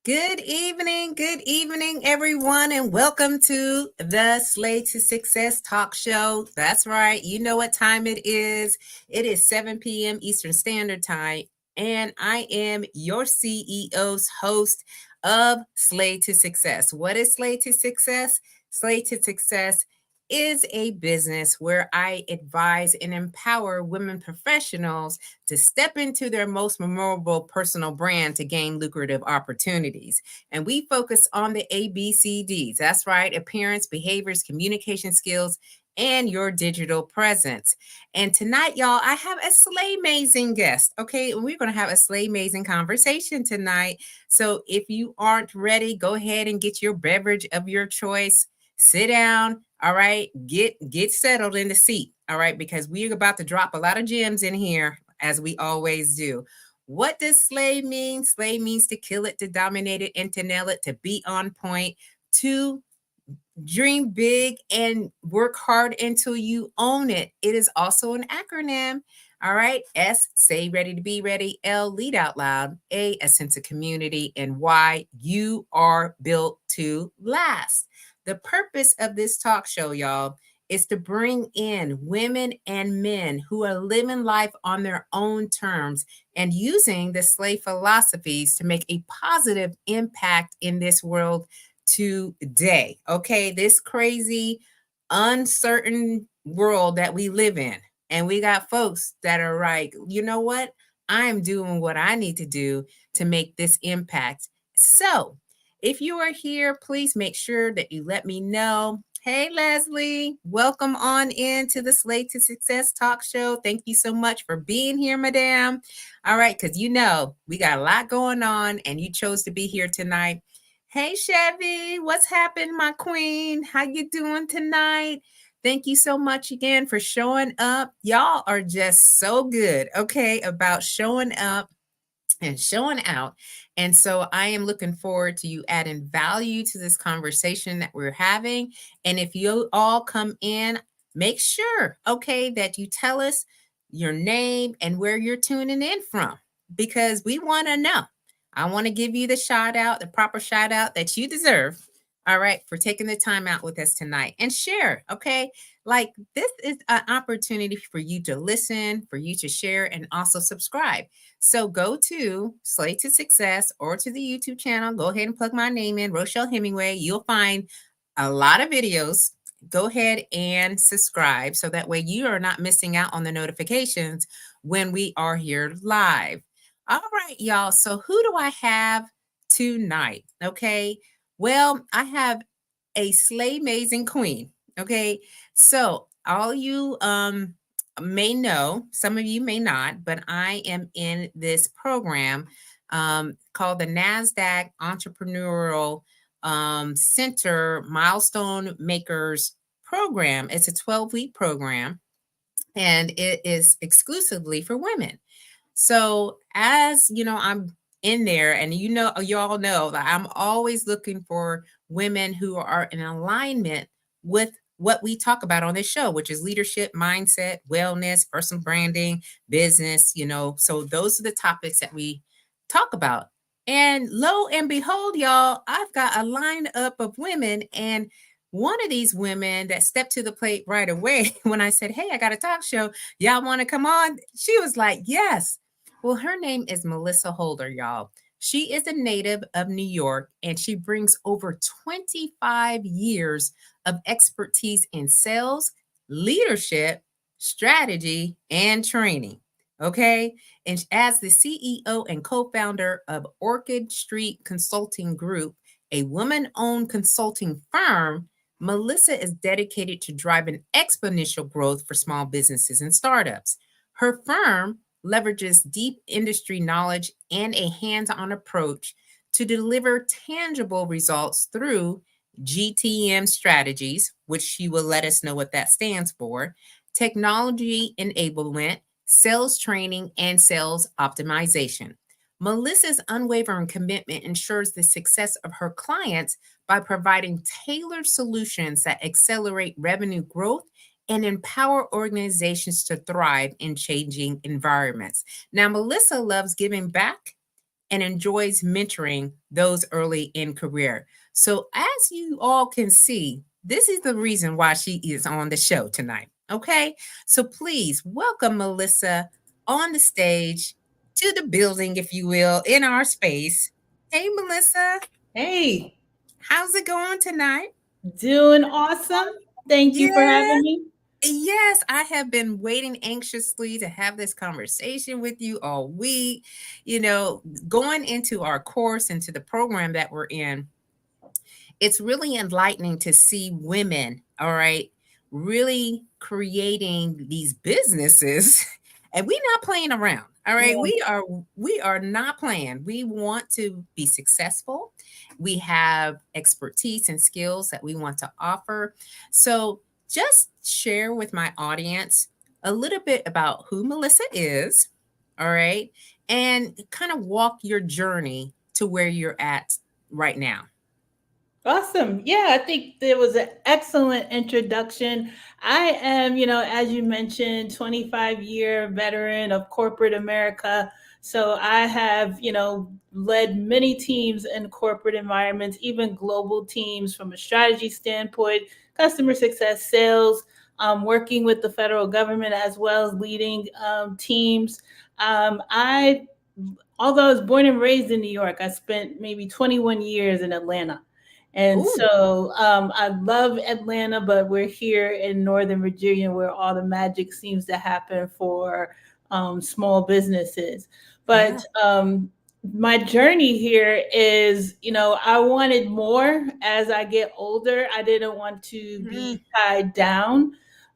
Good evening, everyone, and welcome to the Slay to Success Talk Show. That's right, you know what time it is. It is 7 p.m. Eastern Standard Time, and I am your CEO's host of Slay to Success. What is Slay to Success? Slay to Success is a business where I advise and empower women professionals to step into their most memorable personal brand to gain lucrative opportunities. And we focus on the ABCDs. That's right, appearance, behaviors, communication skills, and your digital presence. And tonight, y'all, I have a SLAYMAZING guest. Okay, and we're going to have a SLAYMAZING conversation tonight. So if you aren't ready, go ahead and get your beverage of your choice. Sit down. All right, get settled in the seat. All right, because we're about to drop a lot of gems in here, as we always do. What does slay mean? Slay means to kill it, to dominate it, and to nail it, to be on point, to dream big and work hard until you own it. It is also an acronym. All right. S, say ready to be ready. L, lead out loud. A sense of community. And Y, you are built to last. The purpose of this talk show, y'all, is to bring in women and men who are living life on their own terms and using the slay philosophies to make a positive impact in this world today. Okay, this crazy, uncertain world that we live in. And we got folks that are like, you know what? I'm doing what I need to do to make this impact. So, if you are here, please make sure that you let me know. Hey, Leslie, welcome on in to the Slay to Success Talk Show. Thank you so much for being here, madam. All right, because you know we got a lot going on and you chose to be here tonight. Hey, Chevy, what's happened, my queen? How you doing tonight? Thank you so much again for showing up. Y'all are just so good, okay, about showing up and showing out. And so I am looking forward to you adding value to this conversation that we're having. And if you all come in, make sure, okay, that you tell us your name and where you're tuning in from, because we want to know. I want to give you the shout out, the proper shout out that you deserve. All right, for taking the time out with us tonight and share. Okay. Like, this is an opportunity for you to listen, for you to share, and also subscribe. So go to Slay to Success or to the YouTube channel. Go ahead and plug my name in, Rochelle Hemingway. You'll find a lot of videos. Go ahead and subscribe so that way you are not missing out on the notifications when we are here live. All right, y'all. So who do I have tonight? Okay. Well, I have a SLAYMAZING queen. Okay. So all you may know, some of you may not, but I am in this program called the NASDAQ Entrepreneurial Center Milestone Makers Program. It's a 12-week program, and it is exclusively for women. So as you know, I'm in there, and you all know that I'm always looking for women who are in alignment with what we talk about on this show, which is leadership, mindset, wellness, personal branding, business, So those are the topics that we talk about. And lo and behold, y'all, I've got a lineup of women, and one of these women that stepped to the plate right away when I said, "Hey, I got a talk show. Y'all want to come on?" She was like, "Yes." Well, her name is Melissa Holder, y'all. She is a native of New York, and she brings over 25 years of expertise in sales, leadership, strategy, and training. Okay. And as the CEO and co founder of Orchid Street Consulting Group, a woman owned consulting firm, Melissa is dedicated to driving exponential growth for small businesses and startups. Her firm leverages deep industry knowledge and a hands on approach to deliver tangible results through GTM strategies, which she will let us know what that stands for, technology enablement, sales training, and sales optimization. Melissa's unwavering commitment ensures the success of her clients by providing tailored solutions that accelerate revenue growth and empower organizations to thrive in changing environments. Now, Melissa loves giving back and enjoys mentoring those early in career. So, as you all can see, this is the reason why she is on the show tonight. Okay. So, please welcome Melissa on the stage to the building, if you will, in our space. Hey, Melissa, Hey, how's it going tonight? doing awesome. Thank you for Yeah. having me. Yes, I have been waiting anxiously to have this conversation with you all week. Going into our course, into the program that we're in, it's really enlightening to see women, all right, really creating these businesses. And we're not playing around. All right. Yeah. We are not playing. We want to be successful. We have expertise and skills that we want to offer. So just share with my audience a little bit about who Melissa is. All right. And kind of walk your journey to where you're at right now. Awesome. Yeah, I think there was an excellent introduction. I am, as you mentioned, 25-year veteran of corporate America. So I have, led many teams in corporate environments, even global teams from a strategy standpoint, customer success, sales, working with the federal government as well as leading teams. I Although I was born and raised in New York, I spent maybe 21 years in Atlanta. And Oh, so I love Atlanta, but we're here in Northern Virginia where all the magic seems to happen for small businesses. But yeah. my journey here is, I wanted more as I get older. I didn't want to Mm, be tied down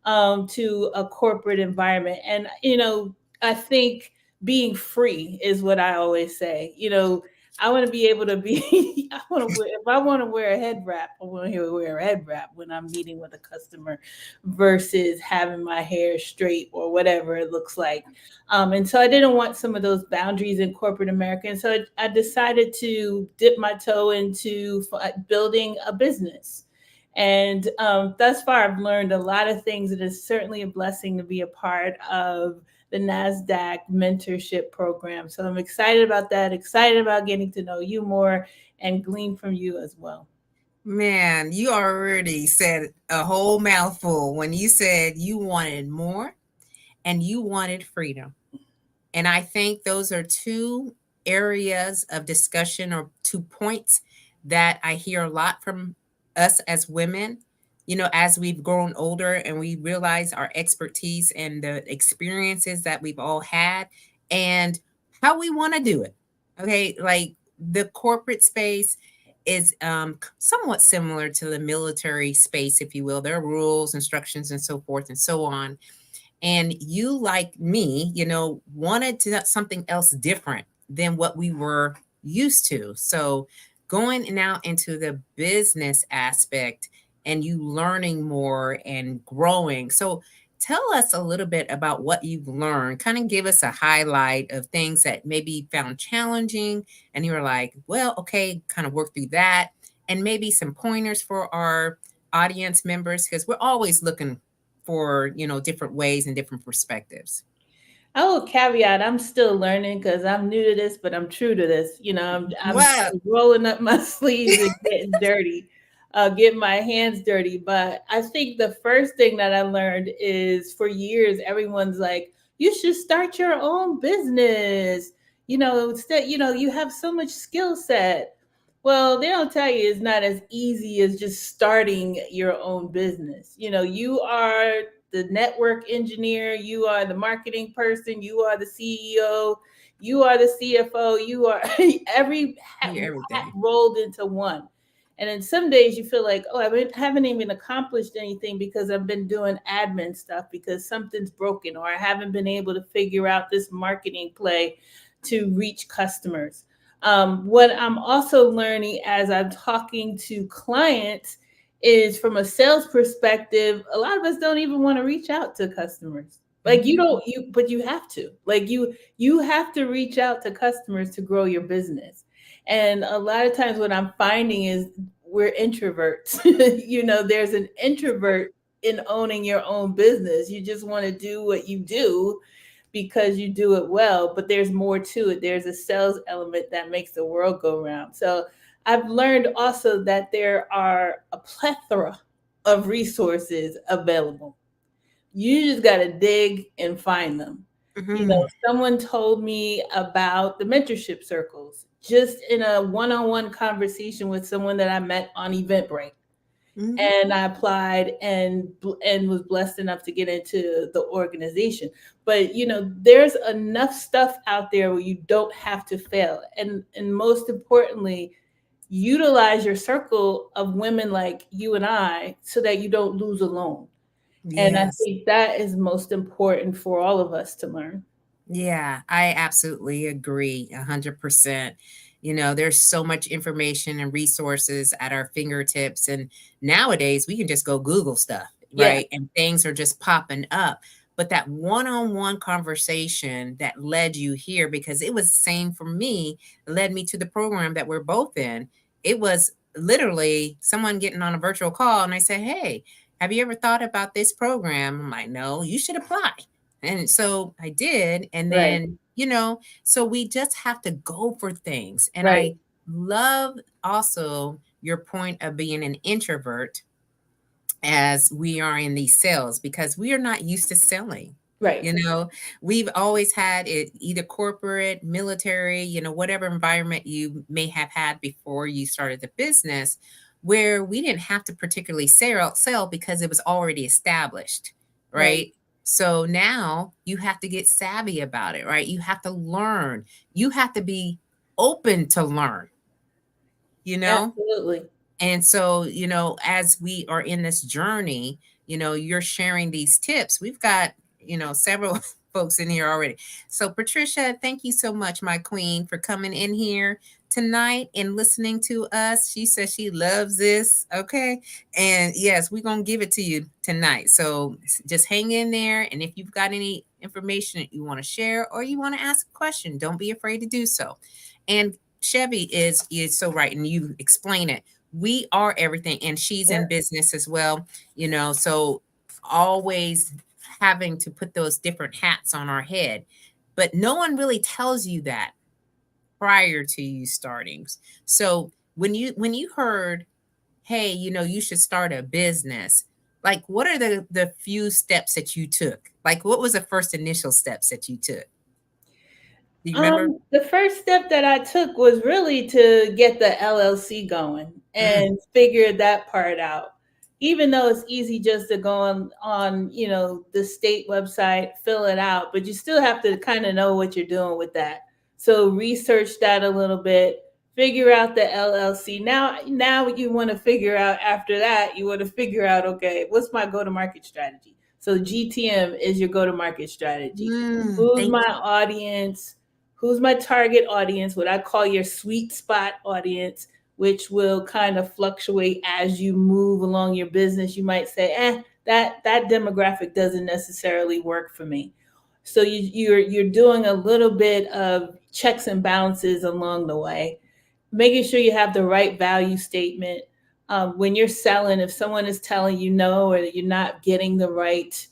to a corporate environment. And, I think being free is what I always say. I want to be able to be. I want to wear. If I want to wear a head wrap, I want to wear a head wrap when I'm meeting with a customer, versus having my hair straight or whatever it looks like. And so I didn't want some of those boundaries in corporate America. And so I decided to dip my toe into building a business. And thus far, I've learned a lot of things. It is certainly a blessing to be a part of the NASDAQ mentorship program. So I'm excited about that, excited about getting to know you more and glean from you as well. man, you already said a whole mouthful when you said you wanted more and you wanted freedom. And I think those are two areas of discussion or 2 points that I hear a lot from us as women. As we've grown older and we realize our expertise and the experiences that we've all had and how we want to do it. Okay. Like the corporate space is somewhat similar to the military space, if you will. There are rules, instructions, and so forth and so on, and you like me, wanted to something else different than what we were used to. So going now into the business aspect and you learning more and growing. So tell us a little bit about what you've learned. Kind of give us a highlight of things that maybe you found challenging and you were like, well, okay, kind of work through that. And maybe some pointers for our audience members, because we're always looking for different ways and different perspectives. I will caveat, I'm still learning because I'm new to this, but I'm true to this. I'm Well, rolling up my sleeves and getting dirty, getting my hands dirty. But I think the first thing that I learned is for years, everyone's like, you should start your own business. Instead, you have so much skill set. Well, they don't tell you it's not as easy as just starting your own business. You are the network engineer, you are the marketing person, you are the CEO, you are the CFO, you are every hat, hear everything. rolled into one. And then some days you feel like, oh, haven't even accomplished anything because I've been doing admin stuff because something's broken, or I haven't been able to figure out this marketing play to reach customers. What I'm also learning as I'm talking to clients is from a sales perspective, a lot of us don't even want to reach out to customers. Like you Mhm. don't you but you have to. Like you have to reach out to customers to grow your business. And a lot of times what I'm finding is we're introverts. There's an introvert in owning your own business. You just want to do what you do, because you do it well, but there's more to it. There's a sales element that makes the world go round. So I've learned also that there are a plethora of resources available. You just got to dig and find them. You know, Mhm. someone told me about the mentorship circles just in a one-on-one conversation with someone that I met on Eventbrite, Mhm. and I applied and was blessed enough to get into the organization. But you know, there's enough stuff out there where you don't have to fail, and most importantly, utilize your circle of women like you and I so that you don't lose alone. And I Yes. think that is most important for all of us to learn. Yeah, I absolutely agree 100%. There's so much information and resources at our fingertips. And nowadays we can just go Google stuff, Yeah, right? And things are just popping up. But that one on one conversation that led you here, because it was the same for me, led me to the program that we're both in. It was literally someone getting on a virtual call and I said, "Hey, have you ever thought about this program?" I'm like, "No, you should apply." And so I did. And right, then, so we just have to go for things. And right, I love also your point of being an introvert as we are in these sales because we are not used to selling. right, You know, we've always had it either corporate, military, whatever environment you may have had before you started the business, where we didn't have to particularly sell because it was already established, right. right? So now you have to get savvy about it, right? You have to learn. You have to be open to learn, you know? Absolutely. And so, as we are in this journey, you're sharing these tips. We've got, several folks in here already. So, Patricia, thank you so much, my queen, for coming in here tonight and listening to us. She says she loves this. Okay. And yes, we're going to give it to you tonight. So, just hang in there. And if you've got any information that you want to share or you want to ask a question, don't be afraid to do so. And Chevy is so right, and you explain it. We are everything, and she's Yeah, in business as well, so always having to put those different hats on our head, but no one really tells you that prior to you starting. So when you heard, hey, you should start a business, like what are the few steps that you took? Like what was the first initial steps that you took? Do you remember? The first step that I took was really to get the LLC going Mm, and figure that part out. Even though it's easy just to go on, you know, the state website, fill it out, but you still have to kind of know what you're doing with that. So research that a little bit, figure out the LLC. Now you want to figure out after that, you want to figure out, okay, what's my go-to-market strategy? So GTM is your go-to-market strategy. Who's thank my you. audience? Who's my target audience, what I call your sweet spot audience, which will kind of fluctuate as you move along your business. You might say, that demographic doesn't necessarily work for me. So you're doing a little bit of checks and balances along the way, making sure you have the right value statement. When you're selling, if someone is telling you no, or that you're not getting the right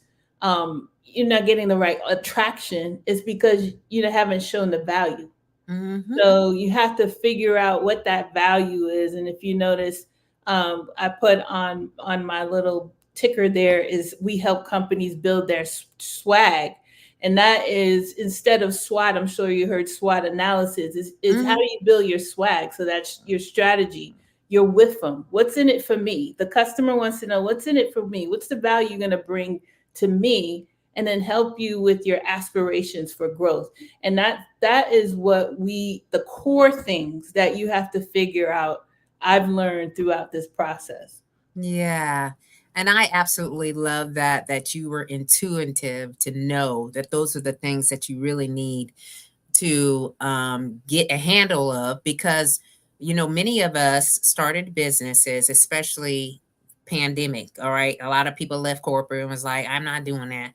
attraction, it's because you haven't shown the value. Hmm. So you have to figure out what that value is. And if you notice, I put on my little ticker there is we help companies build their swag. And that is, instead of SWOT, I'm sure you heard SWOT analysis, is how Hmm. do you build your swag? So that's your strategy. You're with them. What's in it for me? The customer wants to know what's in it for me. What's the value you're going to bring to me? And then help you with your aspirations for growth. And that is what the core things that you have to figure out, I've learned throughout this process. Yeah. And I absolutely love that you were intuitive to know that those are the things that you really need to get a handle of because many of us started businesses, especially pandemic. All right, a lot of people left corporate and was like, I'm not doing that,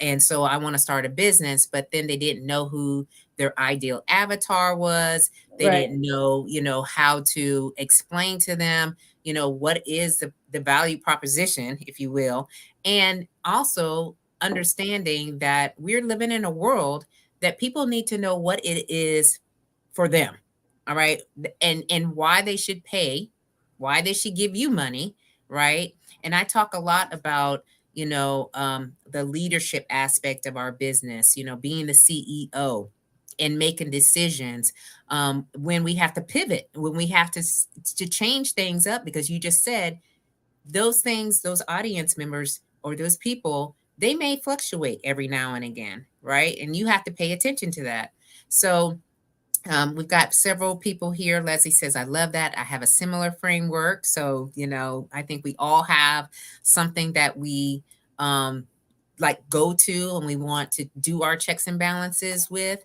and so I want to start a business, but then they didn't know who their ideal avatar was. They Right. didn't know how to explain to them what is the value proposition, if you will. And also understanding that we're living in a world that people need to know what it is for them. All right. And why they should pay, why they should give you money, right? And I talk a lot about, the leadership aspect of our business, being the CEO and making decisions, when we have to pivot, when we have to change things up, because you just said those things, those audience members or those people, they may fluctuate every now and again, right? And you have to pay attention to that. So we've got several people here. Leslie says, I love that. I have a similar framework. So, I think we all have something that we like go to and we want to do our checks and balances with.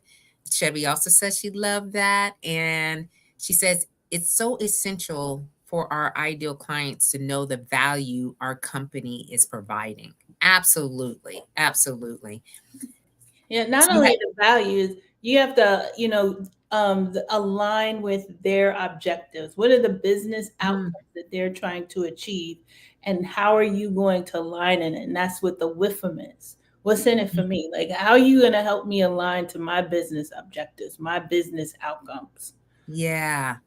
Chevy also says she loved that. And she says, it's so essential for our ideal clients to know the value our company is providing. Absolutely. Absolutely. Yeah, not So you only the values, you have to, align with their objectives. What are the business have, outcomes that they're trying to achieve, and how are you going to align in it? And that's what the WIFM is. What's in it for me? Like, how are you going to help me align to my business objectives, my business outcomes? yeah.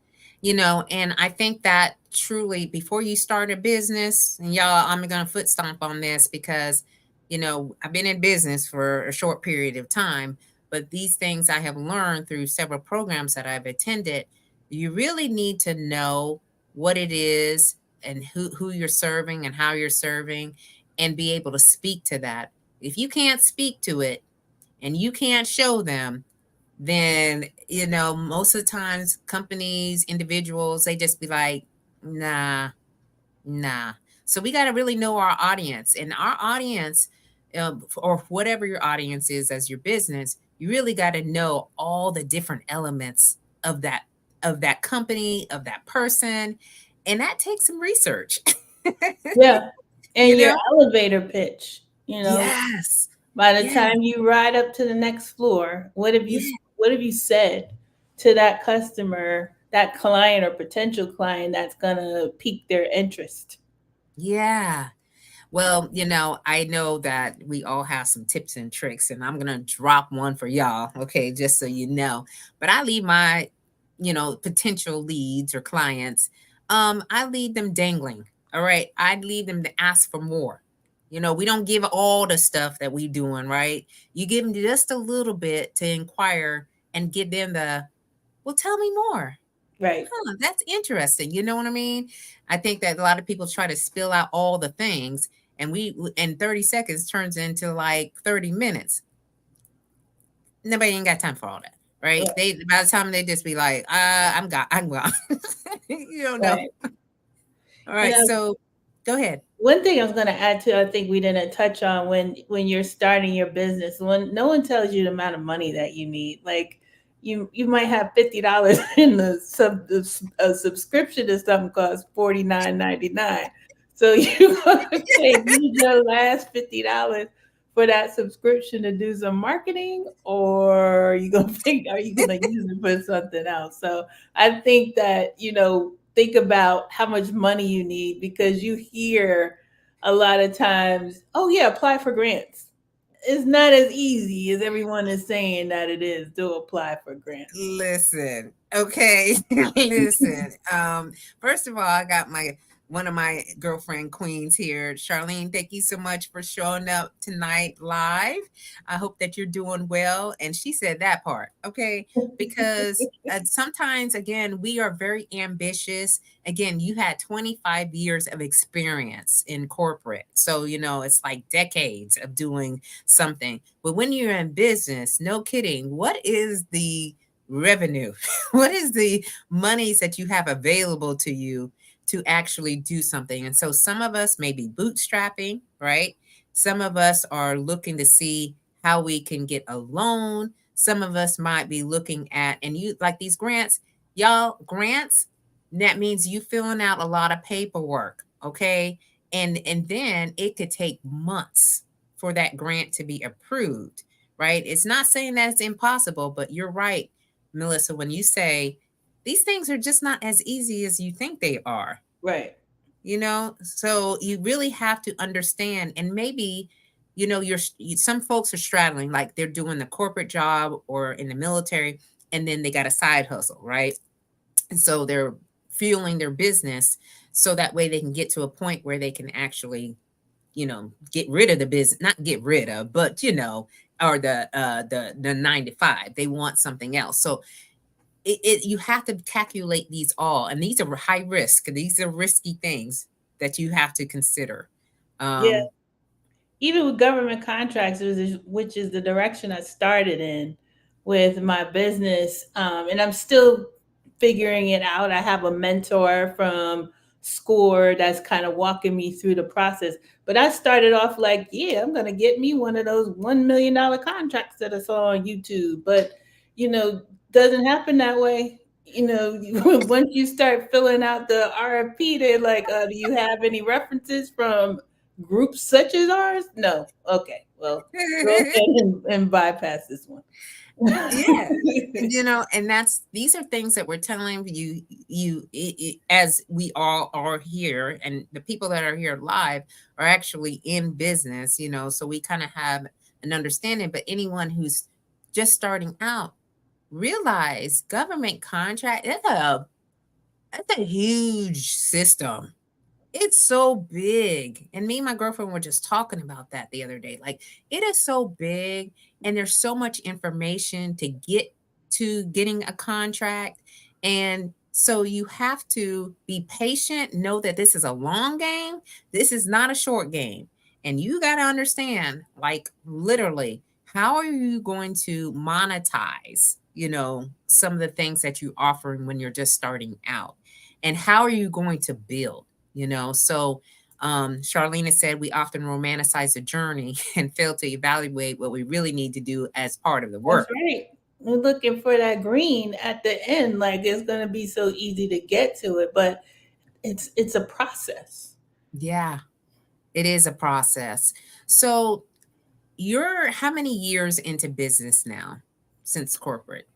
And I think that truly before you start a business, and y'all, I'm going to foot stomp on this because, I've been in business for a short period of time, but these things I have learned through several programs that I've attended. You really need to know what it is and who you're serving and how you're serving and be able to speak to that. If you can't speak to it and you can't show them, then most of the times companies, individuals, they just be like, nah, nah. So we got to really know our audience, and our audience, or whatever your audience is as your business, you really got to know all the different elements of that company, of that person, and that takes some research. Yeah. you And your know elevator pitch, yes. by the Yeah. time you ride up to the next floor, Yeah. what have you said to that customer, that client or potential client that's gonna pique their interest? Yeah. Well, I know that we all have some tips and tricks, and I'm going to drop one for y'all, okay, just so you know. But I leave my, potential leads or clients, I leave them dangling. All right. I leave them to ask for more. We don't give all the stuff that we doing, right? You give them just a little bit to inquire and give them well, tell me more. Right. Huh, that's interesting. You know what I mean? I think that a lot of people try to spill out all the things, and in 30 seconds turns into like 30 minutes. Nobody ain't got time for all that, right? Right. They by the time they just be like, I'm gone. You don't know. Right. All You right, know, so go ahead. one thing I was going to add to, I think we didn't touch on, when you're starting your business, when no one tells you the amount of money that you need. Like, you might have $50 in a subscription to something costs $49.99. So you gonna use your last $50 for that subscription to do some marketing, or are you gonna use it for something else? So I think that, think about how much money you need, because you hear a lot of times, oh yeah, apply for grants. It's not as easy as everyone is saying that it is to apply for grants. Listen, okay. Listen. First of all, I got my one of my girlfriend queens here. Charlene, thank you so much for showing up tonight live. I hope that you're doing well. And she said that part, okay? Because sometimes, again, we are very ambitious. Again, you had 25 years of experience in corporate. So, it's like decades of doing something. But when you're in business, no kidding, what is the revenue? What is the monies that you have available to you to actually do something? And so some of us may be bootstrapping, right? Some of us are looking to see how we can get a loan. Some of us might be looking at, and you like these grants, y'all, grants, that means you filling out a lot of paperwork, okay? And then it could take months for that grant to be approved, right? It's not saying that it's impossible, but you're right, Melissa, when you say these things are just not as easy as you think they are, Right. so you really have to understand, and maybe, some folks are straddling, like they're doing the corporate job or in the military, and then they got a side hustle, right? And so they're fueling their business so that way they can get to a point where they can actually, get rid of the business, not get rid of, but or the 9 to 5. They want something else. So you have to calculate these all, and these are high risk. These are risky things that you have to consider. Yeah. Um, Even with government contracts, which is the direction I started in with my business, and I'm still figuring it out. I have a mentor from SCORE that's kind of walking me through the process. But I started off like, yeah, I'm gonna get me one of those $1 million contracts that I saw on YouTube. But you know, doesn't happen that way. Once you start filling out the RFP, they're like, do you have any references from groups such as ours? No. Okay. Well, go ahead and bypass this one. yeah, and these are things that we're telling you, as we all are here, and the people that are here live are actually in business, so we kind of have an understanding. But anyone who's just starting out, realize government contract, that's a huge system. It's so big. And me and my girlfriend were just talking about that the other day. Like, it is so big, and there's so much information to get to getting a contract. And so you have to be patient, know that this is a long game. This is not a short game. And you got to understand, like, literally, how are you going to monetize, some of the things that you're offering when you're just starting out? And how are you going to build? So Charlene has said we often romanticize the journey and fail to evaluate what we really need to do as part of the That's work. right. We're looking for that green at the end. Like it's gonna be so easy to get to it, but it's a process. Yeah, it is a process. So you're how many years into business now since corporate?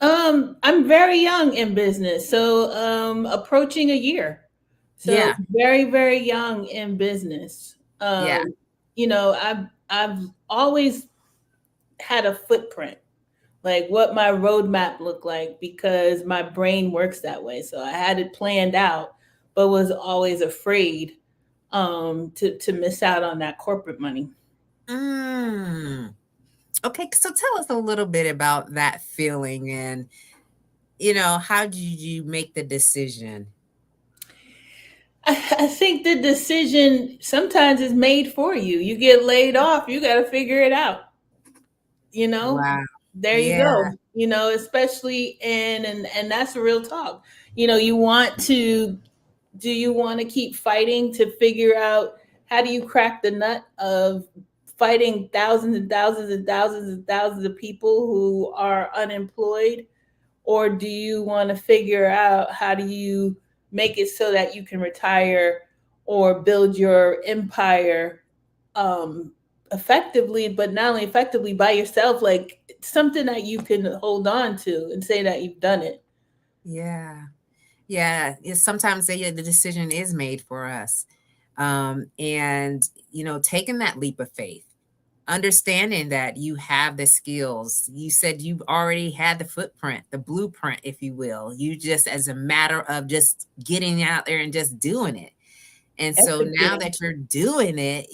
I'm very young in business, so approaching a year. So Yeah, very, very young in business. yeah, I've always had a footprint, like what my roadmap looked like, because my brain works that way. So I had it planned out, but was always afraid to miss out on that corporate money. mm. Okay, so tell us a little bit about that feeling, and how did you make the decision? I think the decision sometimes is made for you. You get laid off, you got to figure it out. You know, Wow. there you Yeah, go. Especially and that's a real talk. You want to do you want to keep fighting to figure out how do you crack the nut of fighting thousands and thousands and thousands and thousands of people who are unemployed, or do you want to figure out how do you make it so that you can retire or build your empire um effectively, but not only effectively by yourself, like something that you can hold on to and say that you've done it. yeah. Yeah, sometimes the decision is made for us. And, taking that leap of faith, understanding that you have the skills. You said you already had the footprint, the blueprint, if you will. You just, as a matter of just getting out there and just doing it. And so now Executing. that you're doing it,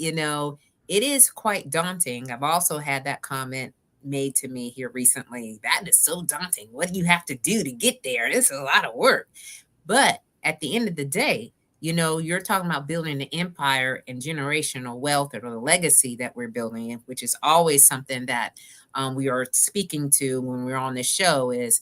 it is quite daunting. I've also had that comment made to me here recently. That is so daunting. What do you have to do to get there? It's a lot of work. But at the end of the day, you're talking about building an empire and generational wealth, or the legacy that we're building, which is always something that we are speaking to when we're on this show is,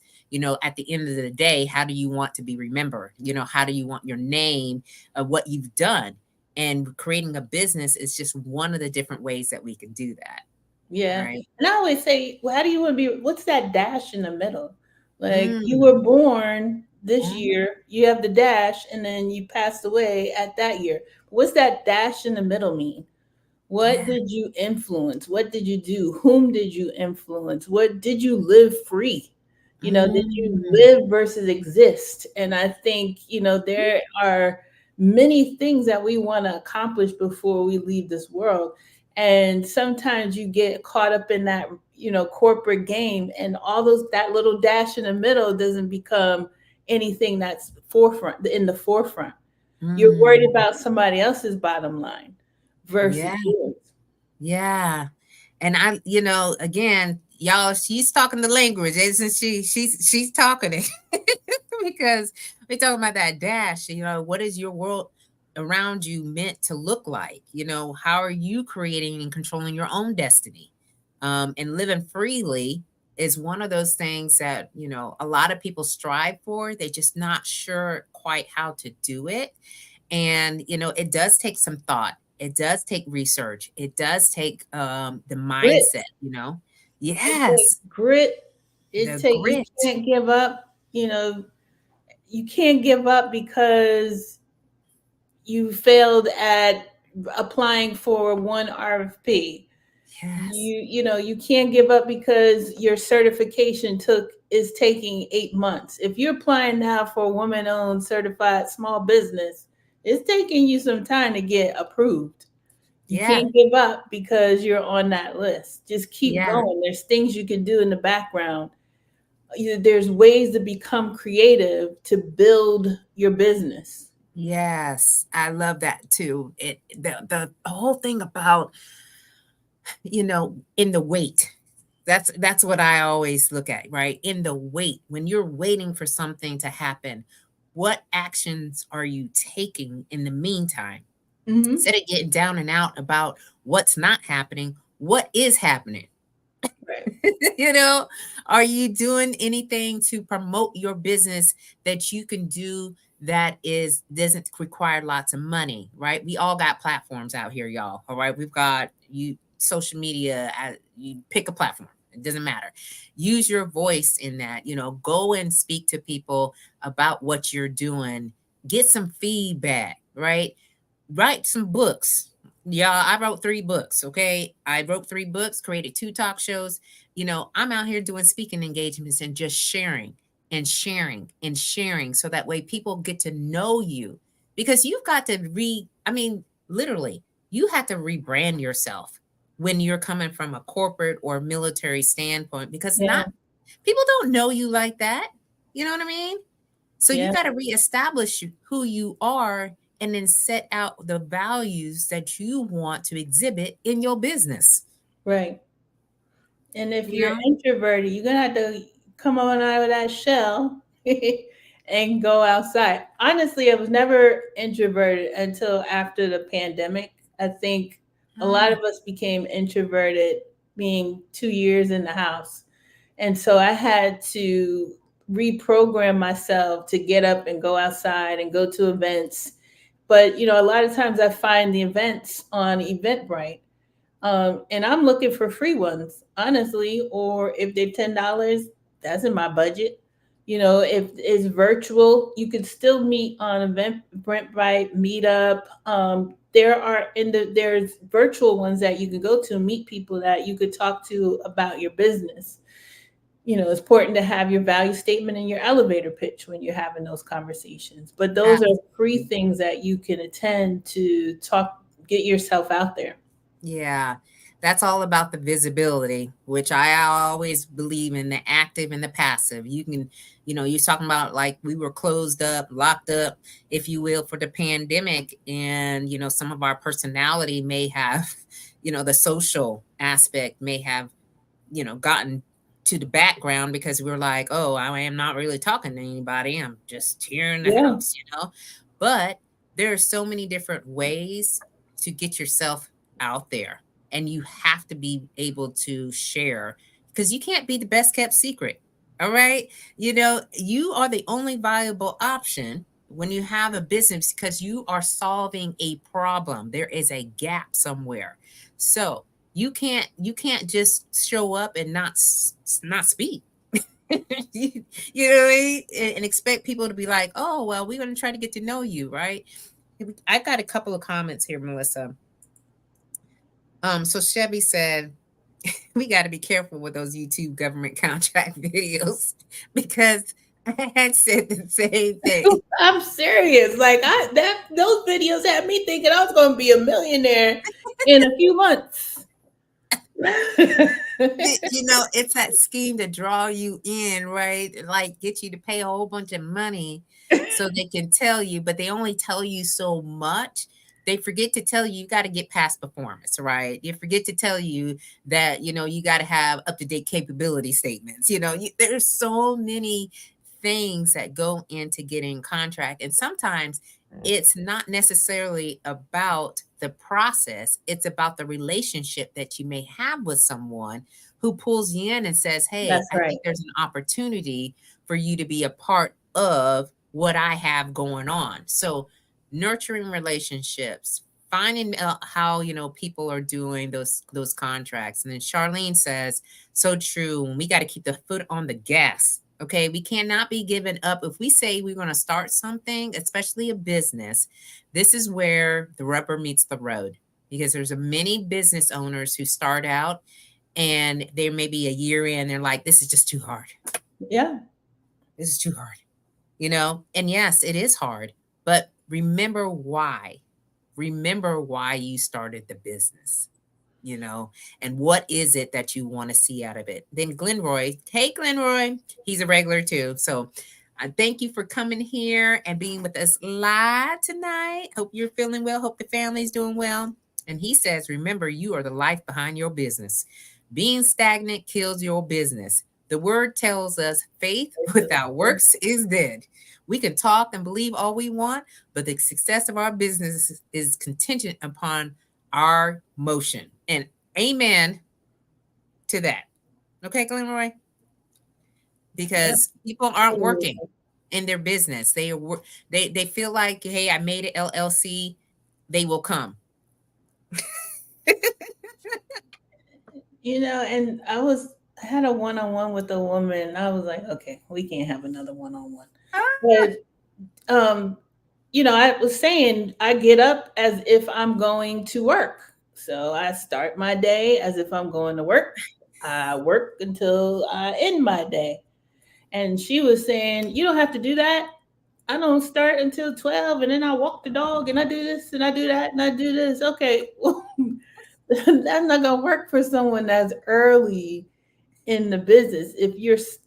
at the end of the day, how do you want to be remembered? How do you want your name of what you've done? And creating a business is just one of the different ways that we can do that. Yeah. Right. And I always say, well, how do you want to be? What's that dash in the middle? Like you Mm, were born this mhm. year, you have the dash, and then you passed away at that year. What's that dash in the middle mean? What Yeah. did you influence? What did you do? Whom did you influence? What did you live free? Did you Mm, live versus exist? And I think, there are many things that we want to accomplish before we leave this world. And sometimes you get caught up in that, corporate game, and all those, that little dash in the middle doesn't become anything that's forefront in the forefront. You're worried Mm, about somebody else's bottom line versus yeah, yours. yeah. And again, y'all, she's talking the language, isn't she? She's talking it because we're talking about that dash. What is your world around you meant to look like? How are you creating and controlling your own destiny? And living freely is one of those things that, a lot of people strive for. They're just not sure quite how to do it. And it does take some thought, it does take research, it does take the Grit. mindset. It takes Yes, grit. It the take You grit. can't give up. You can't give up because you failed at applying for one RFP. Yes, You can't give up because your certification is taking 8 months. If you're applying now for a woman-owned certified small business, it's taking you some time to get approved. You yeah, can't give up because you're on that list. Just keep yeah, going. There's things you can do in the background. There's ways to become creative to build your business. yes, I love that too. The whole thing about in the wait. That's what I always look at, right? In the wait, when you're waiting for something to happen, what actions are you taking in the meantime? Hmm. Instead of getting down and out about what's not happening, what is happening? Right. you know, are you doing anything to promote your business that you can do that is doesn't require lots of money, right? We all got platforms out here, y'all. All right. We've got you social media, you pick a platform. It doesn't matter. Use your voice in that, go and speak to people about what you're doing. Get some feedback, right? Write some books. Y'all, I wrote 3 books. Okay. I wrote 3 books, created 2 talk shows. I'm out here doing speaking engagements and just sharing and sharing and sharing so that way people get to know you, because you've got to literally, you have to rebrand yourself when you're coming from a corporate or military standpoint, because Yeah. not people don't know you like that. You know what I mean? So you Yeah. got to reestablish who you are and then set out the values that you want to exhibit in your business. Right. And if You you're know? introverted, you're gonna have to come on out of that shell and go outside. Honestly, I was never introverted until after the pandemic. I think a lot Ah, of us became introverted being 2 years in the house. And so I had to reprogram myself to get up and go outside and go to events. But a lot of times I find the events on Eventbrite, and I'm looking for free ones, honestly, or if they're $10, that's in my budget. If it's virtual, you could still meet on Eventbrite, Meetup. There's virtual ones that you can go to, meet people that you could talk to about your business. It's important to have your value statement and your elevator pitch when you're having those conversations. But those are free absolutely. things that you can attend to get yourself out there. Yeah. That's all about the visibility, which I always believe in the active and the passive. You can, you're talking about like we were closed up, locked up, if you will, for the pandemic. And, some of our personality may have, the social aspect may have gotten to the background because we were like, oh, I am not really talking to anybody. I'm just here in the Yeah. house. But there are so many different ways to get yourself out there. And you have to be able to share, because you can't be the best kept secret. All right. You are the only viable option when you have a business, because you are solving a problem. There is a gap somewhere. So you can't just show up and not speak. You know what I mean? And expect people to be like, oh well, we're going to try to get to know you, right? I got a couple of comments here, Melissa. So Chevy said, we got to be careful with those YouTube government contract videos, because I had said the same thing. I'm serious. Like those videos had me thinking I was going to be a millionaire in a few months. You know, it's that scheme to draw you in, right? Like get you to pay a whole bunch of money so they can tell you, but they only tell you so much. They forget to tell you got to get past performance, right? You forget to tell you that, you got to have up to date capability statements. There's so many things that go into getting contract. And sometimes it's not necessarily about the process, it's about the relationship that you may have with someone who pulls you in and says, "Hey, That's I right. think there's an opportunity for you to be a part of what I have going on." So, nurturing relationships, finding how people are doing those contracts. And then Charlene says, "So true. We got to keep the foot on the gas." Okay, we cannot be giving up. If we say we're going to start something, especially a business, this is where the rubber meets the road, because there's a many business owners who start out and they may be a year in, they're like, this is just too hard. Yeah. This is too hard, And yes, it is hard, but remember why. Remember why you started the business, and what is it that you want to see out of it. Then Glenroy, hey Glenroy, he's a regular too. So I thank you for coming here and being with us live tonight. Hope you're feeling well. Hope the family's doing well. And he says, remember, you are the life behind your business. Being stagnant kills your business. The word tells us faith without works is dead. We can talk and believe all we want, but the success of our business is contingent upon our motion. And amen to that. Okay, Glenroy? Yep. Because people aren't working in their business. They feel like, hey, I made it LLC, they will come. And I had a one-on-one with a woman. And I was like, okay, we can't have another one-on-one. Ah, But I was saying I get up as if I'm going to work. So I start my day as if I'm going to work. I work until I end my day. And she was saying, you don't have to do that. I don't start until 12 and then I walk the dog and I do this and I do that and I do this. Okay. Well, that's not going to work for someone that's early in the business. If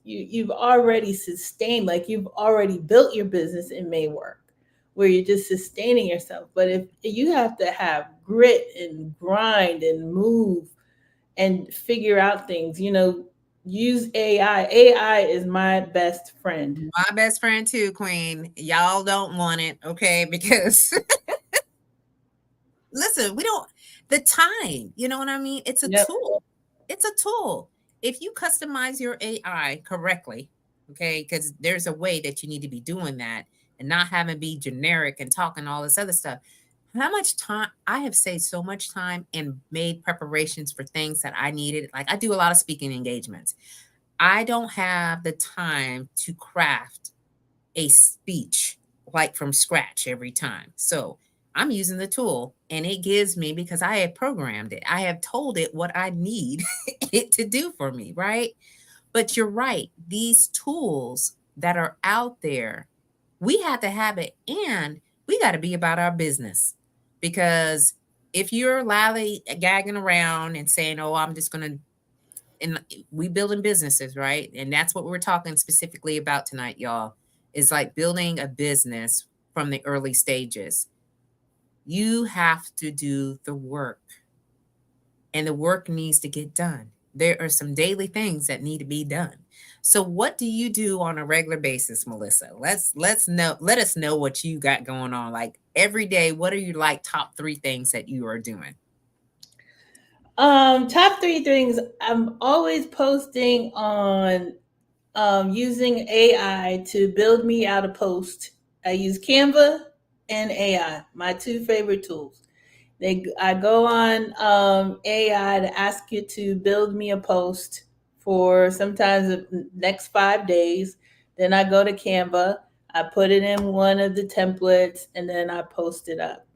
you've already sustained, like you've already built your business, it may work where you're just sustaining yourself. But if you have to have grit and grind and move and figure out things, use AI. AI is my best friend. my best friend too, Queen. Y'all don't want it, okay? Because listen, we don't the time, you know what I mean? It's a Yep. tool. It's a tool. If you customize your AI correctly, okay, because there's a way that you need to be doing that and not having be generic and talking all this other stuff. How much time I have saved so much time and made preparations for things that I needed. Like I do a lot of speaking engagements. I don't have the time to craft a speech like from scratch every time. So I'm using the tool and it gives me, because I have programmed it, I have told it what I need it to do for me, right? But you're right. These tools that are out there, we have to have it, and we got to be about our business. Because if you're loudly gagging around and saying, oh, I'm just going to, and we building businesses, right? And that's what we're talking specifically about tonight, y'all, is like building a business from the early stages. You have to do the work, and the work needs to get done. There are some daily things that need to be done. So what do you do on a regular basis, Melissa? Let us know what you got going on. Like every day, what are you like top 3 things that you are doing? Top three things. I'm always posting on using AI to build me out a post. I use Canva and AI, my two favorite tools. I go on AI to ask it to build me a post for sometimes the next 5 days. Then I go to Canva, I put it in one of the templates, and then I post it up.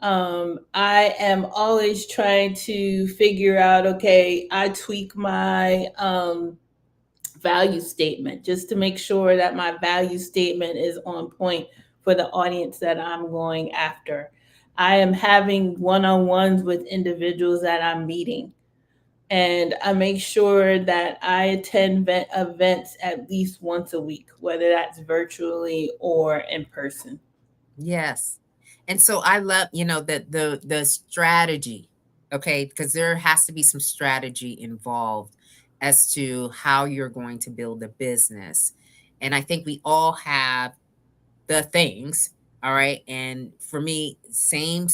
I am always trying to figure out, okay, I tweak my value statement, just to make sure that my value statement is on point for the audience that I'm going after. I am having one on ones with individuals that I'm meeting, and I make sure that I attend events at least once a week, whether that's virtually or in person. Yes. And so I love, the strategy, okay? Because there has to be some strategy involved as to how you're going to build a business. And I think we all have the things. All right. And for me, same.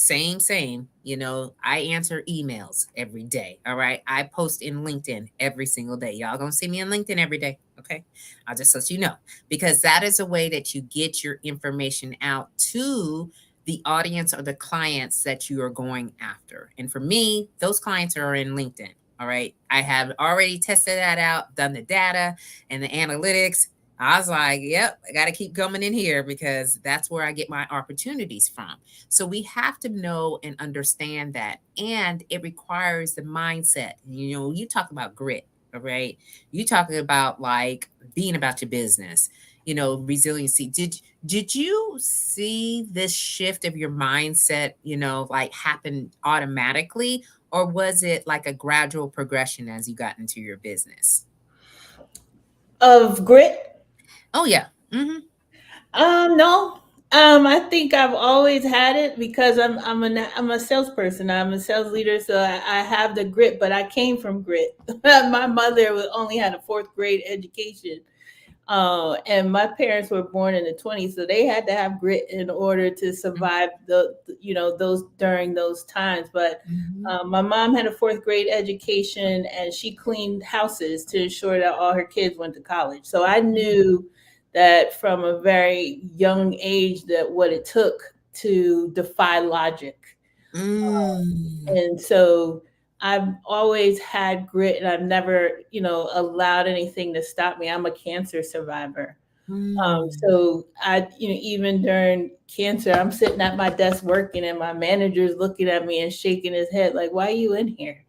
I answer emails every day. All right. I post in LinkedIn every single day. Y'all gonna see me on LinkedIn every day. Okay. I'll just let you know, because that is a way that you get your information out to the audience or the clients that you are going after. And for me, those clients are in LinkedIn. All right. I have already tested that out, done the data and the analytics. I was like, yep, I got to keep coming in here because that's where I get my opportunities from. So we have to know and understand that. And it requires the mindset. You talk about grit, all right? You talking about like being about your business, resiliency. Did you see this shift of your mindset, like happen automatically? Or was it like a gradual progression as you got into your business? Of grit. Oh, yeah. Mm-hmm. No. I think I've always had it because I'm a salesperson. I'm a sales leader, so I have the grit. But I came from grit. My mother only had a fourth grade education, and my parents were born in the 20s, so they had to have grit in order to survive those during those times. But Mhm. my mom had a fourth grade education, and she cleaned houses to ensure that all her kids went to college. So I knew that from a very young age that what it took to defy logic. Mm. And so I've always had grit, and I've never, allowed anything to stop me. I'm a cancer survivor. Mm. So even during cancer, I'm sitting at my desk working, and my manager's looking at me and shaking his head like, "Why are you in here?"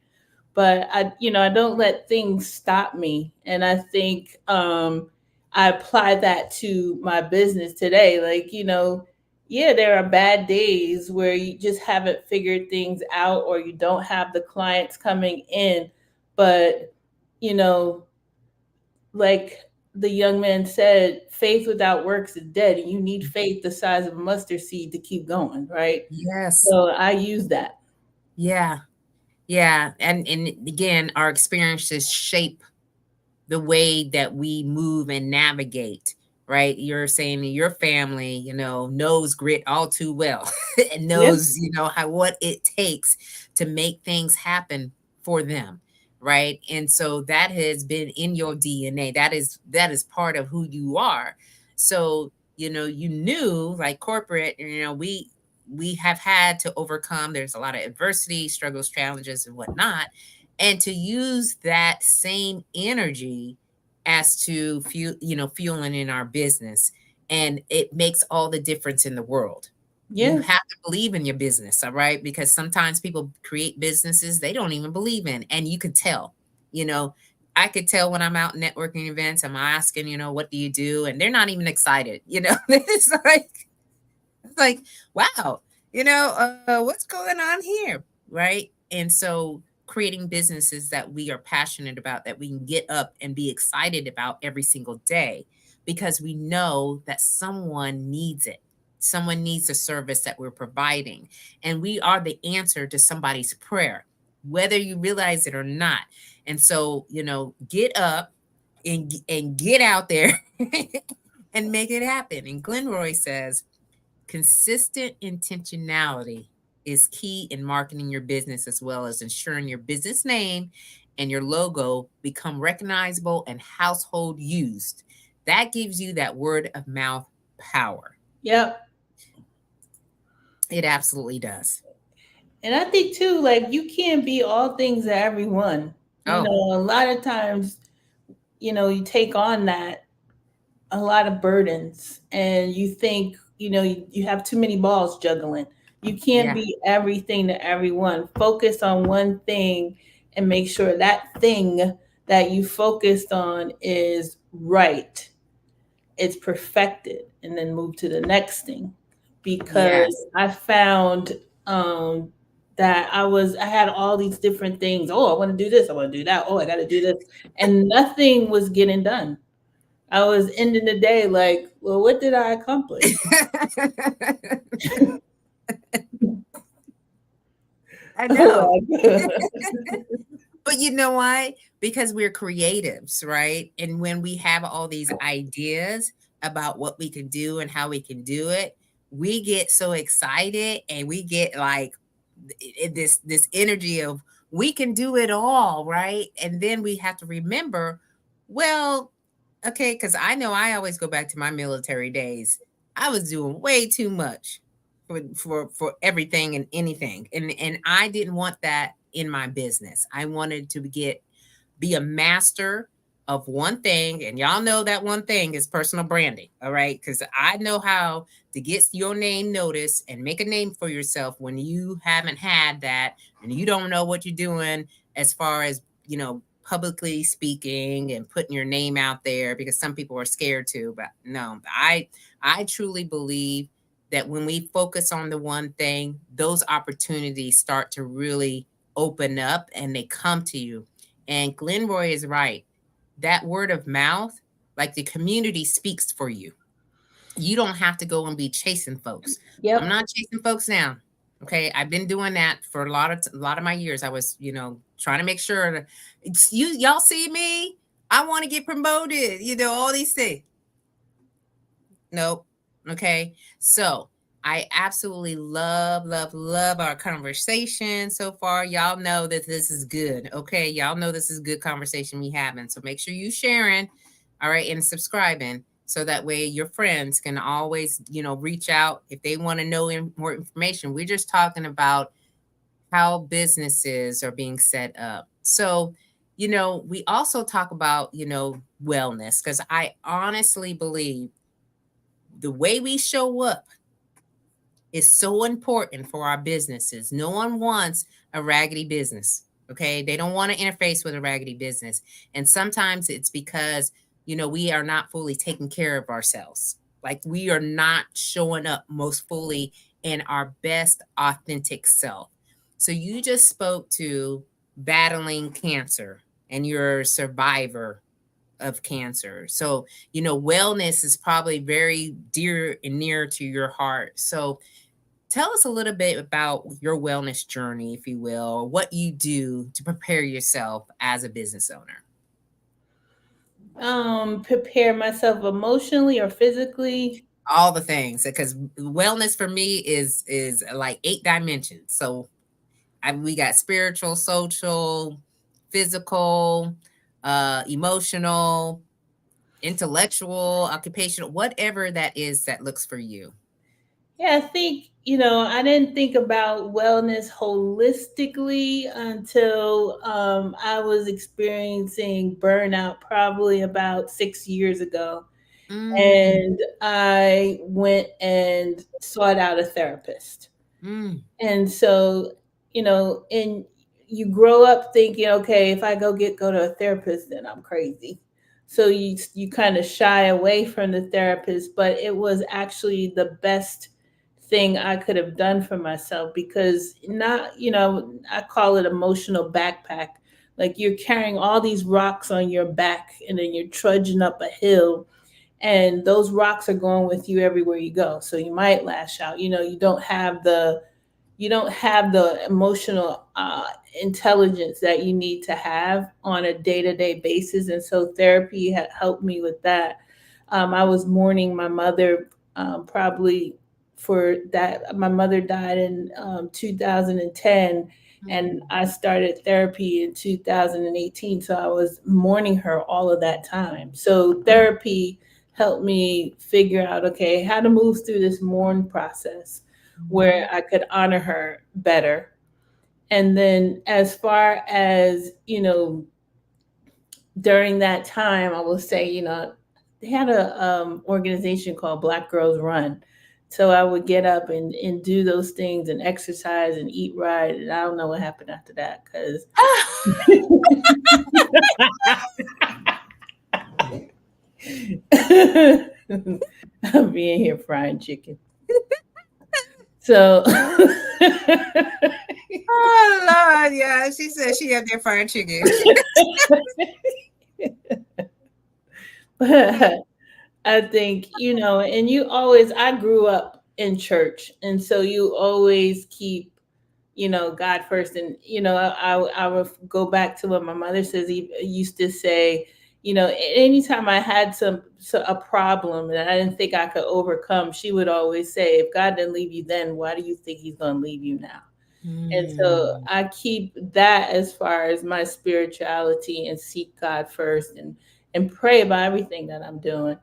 But I don't let things stop me. And I think I apply that to my business today. Like, yeah, there are bad days where you just haven't figured things out, or you don't have the clients coming in. But, you know, like the young man said, faith without works is dead. And you need faith the size of a mustard seed to keep going, right? Yes. So I use that. Yeah. Yeah. And again, our experiences shape the way that we move and navigate, right? You're saying your family, knows grit all too well and Yeah. knows, how what it takes to make things happen for them, right? And so that has been in your DNA. That is part of who you are. So, you knew like corporate, we have had to overcome. There's a lot of adversity, struggles, challenges, and whatnot, and to use that same energy as to fueling in our business, and it makes all the difference in the world. You Yeah. have to believe in your business, all right? Because sometimes people create businesses they don't even believe in, and you could tell. you know I could tell when I'm out networking events. I'm asking, what do you do, and they're not even excited. It's like, wow, what's going on here, right? And so creating businesses that we are passionate about, that we can get up and be excited about every single day, because we know that someone needs it. Someone needs the service that we're providing, and we are the answer to somebody's prayer, whether you realize it or not. And so, get up and get out there and make it happen. And Glenroy says, consistent intentionality is key in marketing your business, as well as ensuring your business name and your logo become recognizable and household used. That gives you that word of mouth power. Yep. It absolutely does. And I think too, like you can't be all things to everyone. Oh, A lot of times, you take on that a lot of burdens, and you think, you have too many balls juggling. You can't yeah. be everything to everyone. Focus on one thing and make sure that thing that you focused on is right, it's perfected, and then move to the next thing. Because Yes. I found um, that I had all these different things. Oh, I want to do this. I want to do that. Oh, I got to do this, and nothing was getting done. I was ending the day like, well, what did I accomplish? I know. Oh my God. But you know why? Because we're creatives, right? And when we have all these ideas about what we can do and how we can do it, we get so excited and we get like this energy of we can do it all, right? And then we have to remember, well, okay, because I know I always go back to my military days. I was doing way too much for everything and anything, and I didn't want that in my business. I wanted to be a master of one thing, and y'all know that one thing is personal branding. All right, because I know how to get your name noticed and make a name for yourself when you haven't had that and you don't know what you're doing as far as publicly speaking and putting your name out there, because some people are scared to. But no, I truly believe that when we focus on the one thing, those opportunities start to really open up and they come to you. And Glenroy is right. That word of mouth, like the community speaks for you. You don't have to go and be chasing folks. I'm Yep. not chasing folks now. Okay, I've been doing that for a lot of my years. I was, trying to make sure that y'all see me. I want to get promoted. All these things. Nope. Okay. So I absolutely love, love, love our conversation so far. Y'all know that this is good. Okay. Y'all know this is good conversation we having. So make sure you sharing, all right, and subscribing. So that way your friends can always, reach out if they want to know more information. We're just talking about how businesses are being set up. So, we also talk about, wellness, because I honestly believe the way we show up is so important for our businesses. No one wants a raggedy business. Okay. They don't want to interface with a raggedy business. And sometimes it's because, we are not fully taking care of ourselves. Like we are not showing up most fully in our best authentic self. So you just spoke to battling cancer and you're a survivor of cancer. So, wellness is probably very dear and near to your heart. So, tell us a little bit about your wellness journey, if you will, what you do to prepare yourself as a business owner. Prepare myself emotionally or physically. All the things, because wellness for me is like 8 dimensions. So, we got spiritual, social, physical, emotional, intellectual, occupational, whatever that is that looks for you. Yeah, I think, I didn't think about wellness holistically until I was experiencing burnout probably about 6 years ago. Mm, And I went and sought out a therapist. mm, And so, and you grow up thinking, okay, if I go to a therapist, then I'm crazy. So you kind of shy away from the therapist, but it was actually the best thing I could have done for myself because not, I call it emotional backpack. Like you're carrying all these rocks on your back and then you're trudging up a hill and those rocks are going with you everywhere you go. So you might lash out. You don't have the emotional intelligence that you need to have on a day-to-day basis, and so therapy had helped me with that. I was mourning my mother, probably for that. My mother died in 2010, and mm, I started therapy in 2018, so I was mourning her all of that time. So mm, therapy helped me figure out, okay, how to move through this mourn process where mhm, I could honor her better. And then as far as, during that time, I will say, they had a organization called Black Girls Run. So I would get up and do those things and exercise and eat right. And I don't know what happened after that because I'm being here frying chicken. So Oh Lord, yeah. She said she up there frying chicken. I think, and you always, I grew up in church. And so you always keep, God first. And, I would go back to what my mother says, he used to say, anytime I had a problem that I didn't think I could overcome, she would always say, if God didn't leave you then, why do you think he's going to leave you now? And so Mm, I keep that as far as my spirituality and seek God first and pray about everything that I'm doing.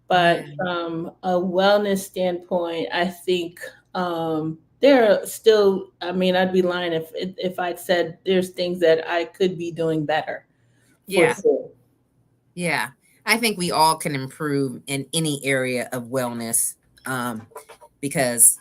But yeah, from a wellness standpoint, I think there are still, I mean, I'd be lying if I'd said there's things that I could be doing better for yeah, sure. yeah. I think we all can improve in any area of wellness, um, because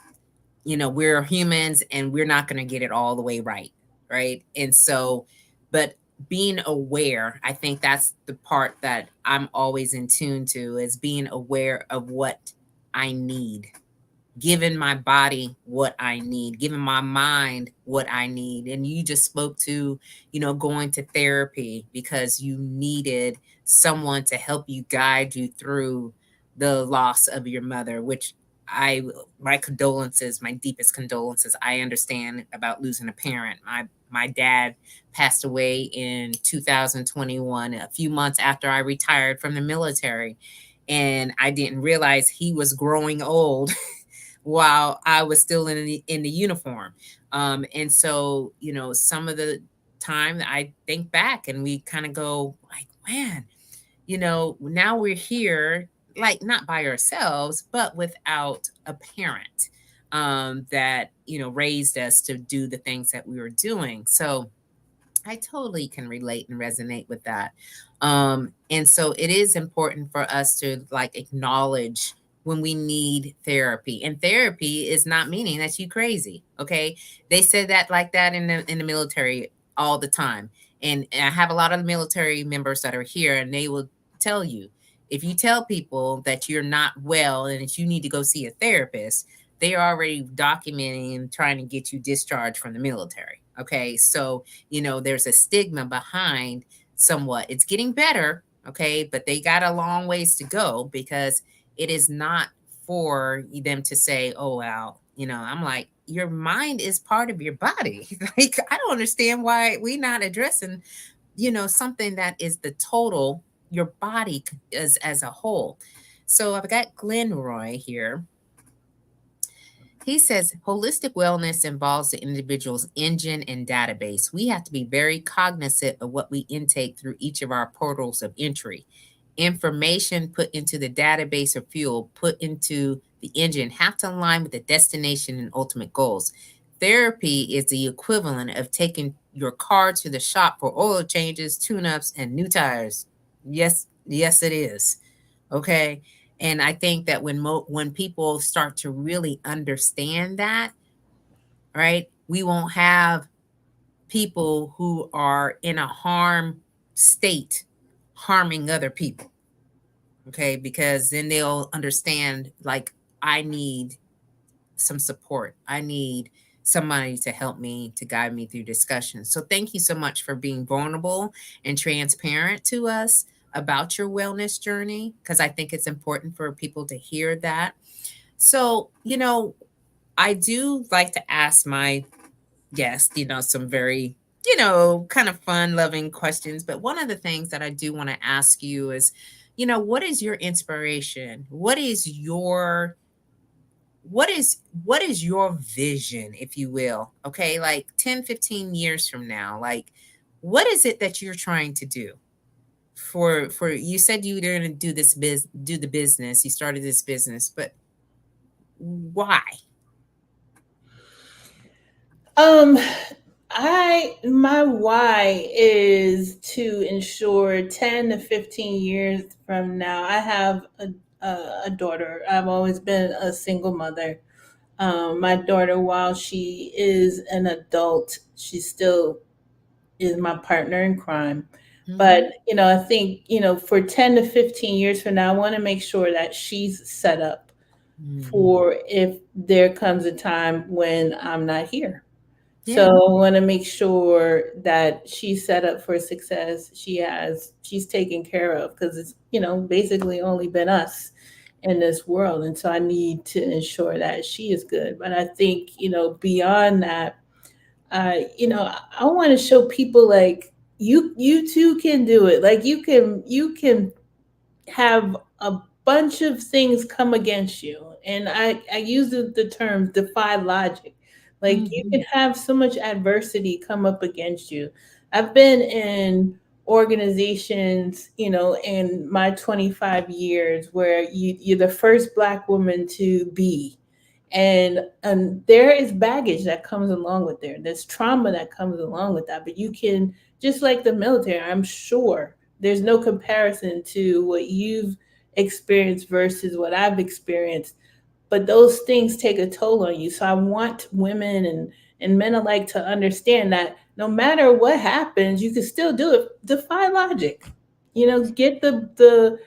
we're humans and we're not going to get it all the way right, right? And so, but being aware, I think that's the part that I'm always in tune to, is being aware of what I need, giving my body what I need, giving my mind what I need. And you just spoke to, going to therapy because you needed someone to help you, guide you through the loss of your mother, which I, my condolences, my deepest condolences. I understand about losing a parent. My dad passed away in 2021, a few months after I retired from the military. And I didn't realize he was growing old while I was still in the uniform. And so, some of the time I think back and we kind of go like, man, now we're here, like not by ourselves, but without a parent that, raised us to do the things that we were doing. So I totally can relate and resonate with that. And so it is important for us to like acknowledge when we need therapy. And therapy is not meaning that you crazy. Okay. They say that like that in the military all the time. And I have a lot of military members that are here and they will tell you, if you tell people that you're not well and that you need to go see a therapist, they are already documenting and trying to get you discharged from the military. Okay. So there's a stigma behind somewhat. It's getting better, okay, but they got a long ways to go because it is not for them to say, oh, well, I'm like, your mind is part of your body. Like, I don't understand why we not addressing, something that is the total, your body as a whole. So I've got Glenroy here. He says holistic wellness involves the individual's engine and database. We have to be very cognizant of what we intake through each of our portals of entry. Information put into the database or fuel put into the engine have to align with the destination and ultimate goals. Therapy is the equivalent of taking your car to the shop for oil changes, tune-ups, and new tires. Yes, yes, it is. Okay. And I think that when people start to really understand that, right, we won't have people who are in a harm state harming other people. Okay, because then they'll understand, like, I need some support. I need somebody to help me, to guide me through discussion. So thank you so much for being vulnerable and transparent to us about your wellness journey, because I think it's important for people to hear that. So, I do like to ask my guests, some very, kind of fun loving questions. But one of the things that I do want to ask you is, what is your inspiration? What is your vision, if you will? Okay, like 10, 15 years from now, like, what is it that you're trying to do? For you said you were going to do the business, you started this business, but why? Um, my why is to ensure 10 to 15 years from now, I have a daughter. I've always been a single mother. My daughter, while she is an adult, she still is my partner in crime. But, Mm-hmm. I think, for 10 to 15 years from now, I want to make sure that she's set up Mm-hmm. for if there comes a time when I'm not here. So Yeah. I want to make sure that she's set up for success. She's taken care of because it's, basically only been us in this world. And so I need to ensure that she is good. But I think, beyond that, I want to show people like you too can do it. Like you can have a bunch of things come against you. And I use the term defy logic. Like you Mm-hmm. can have so much adversity come up against you. I've been in organizations, in my 25 years where you're the first Black woman to be. And there is baggage that comes along with there. There's trauma that comes along with that. But you can, just like the military, I'm sure there's no comparison to what you've experienced versus what I've experienced. But those things take a toll on you. So I want women and men alike to understand that no matter what happens, you can still do it. Defy logic. Get the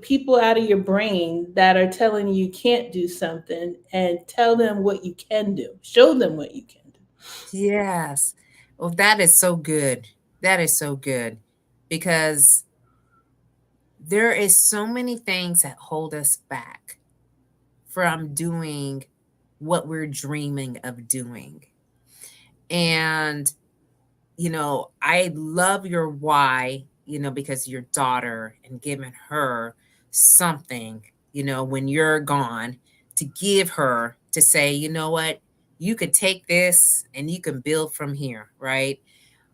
people out of your brain that are telling you can't do something and tell them what you can do. Show them what you can do. Yes. Well, that is so good. That is so good because there is so many things that hold us back from doing what we're dreaming of doing. And, I love your why, because your daughter and giving her something, when you're gone to give her to say, you know what, you could take this and you can build from here, right?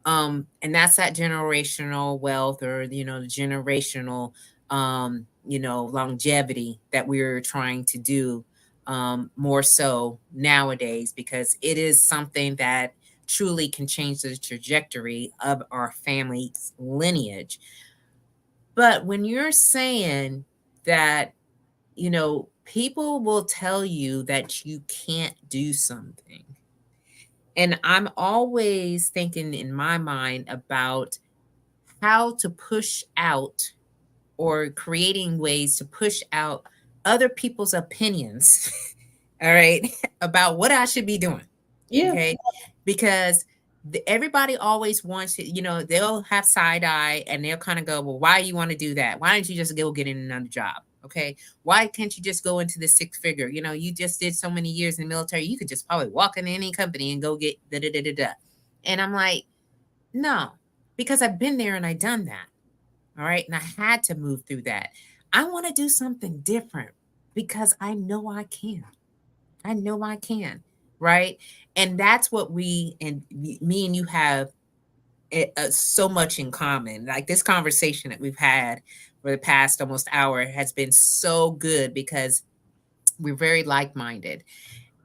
And that's that generational wealth or the generational longevity that we're trying to do, more so nowadays, because it is something that truly can change the trajectory of our family's lineage. But when you're saying that, people will tell you that you can't do something, and I'm always thinking in my mind about how to push out or creating ways to push out other people's opinions, all right, about what I should be doing. Yeah. Okay. Because everybody always wants to, they'll have side eye and they'll kind of go, well, why you want to do that? Why don't you just go get in another job? Okay. Why can't you just go into the six figure? You just did so many years in the military. You could just probably walk into any company and go get da da da da da. And I'm like, no, because I've been there and I done that. All right. And I had to move through that. I want to do something different because I know I can. I know I can. Right. And that's what we and me and you have so much in common. Like this conversation that we've had for the past almost hour has been so good because we're very like minded.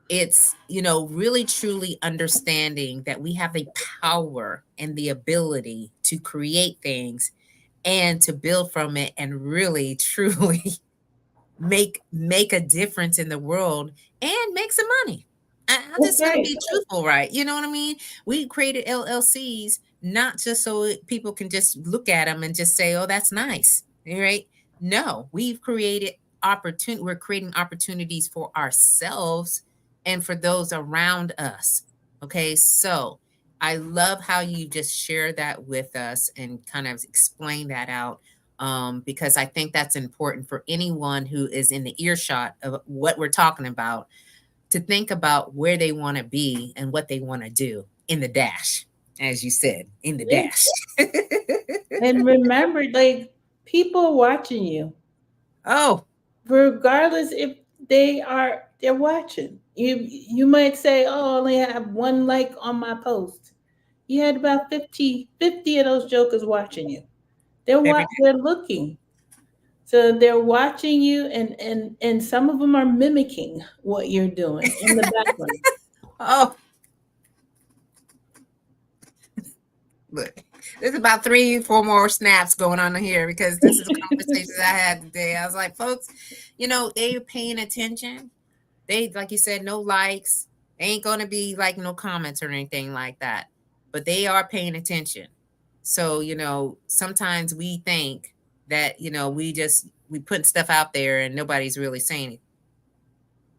It's, really truly understanding that we have the power and the ability to create things and to build from it and really truly make a difference in the world and make some money. I'm That's just gonna right. be truthful, right? You know what I mean? We created LLCs not just so people can just look at them and just say, "Oh, that's nice," right? No, we've created opportunity. We're creating opportunities for ourselves and for those around us. Okay, so I love how you just share that with us and kind of explain that out, because I think that's important for anyone who is in the earshot of what we're talking about to think about where they want to be and what they want to do in the dash, as you said, in the Yeah. dash. And remember, like, people are watching you, Oh, regardless if they're watching. You might say, "Oh, I only have one like on my post." You had about 50 of those jokers watching you. every day. They're looking. So they're watching you, and some of them are mimicking what you're doing in the background. Oh, look. There's about 3, 4 more snaps going on here because this is a conversation I had today. I was like, folks, they're paying attention. They, like you said, no likes. They ain't gonna be like no comments or anything like that. But they are paying attention. So, sometimes we think that, we put stuff out there and nobody's really saying it.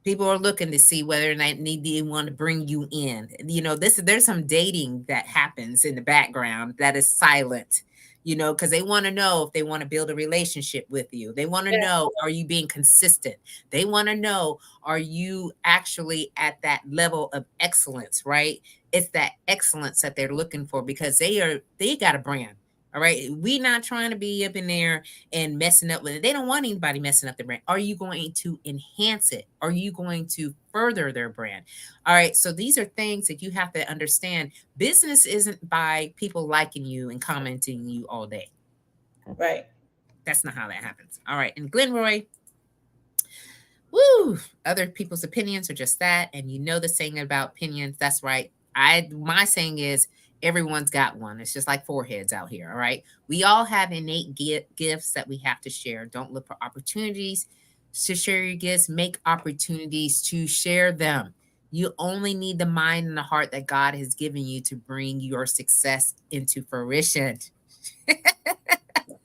People are looking to see whether or not they want to bring you in. There's some dating that happens in the background that is silent, because they want to know if they want to build a relationship with you. They want to Yeah. know, are you being consistent? They want to know, are you actually at that level of excellence, right? It's that excellence that they're looking for because they got a brand. All right. We not trying to be up in there and messing up with it. They don't want anybody messing up their brand. Are you going to enhance it? Are you going to further their brand? All right. So these are things that you have to understand. Business isn't by people liking you and commenting you all day. Right. That's not how that happens. All right. And Glenroy, woo, other people's opinions are just that. And the saying about opinions. That's right. My saying is everyone's got one. It's just like foreheads out here. All right. We all have innate gifts that we have to share. Don't look for opportunities to share your gifts. Make opportunities to share them. You only need the mind and the heart that God has given you to bring your success into fruition.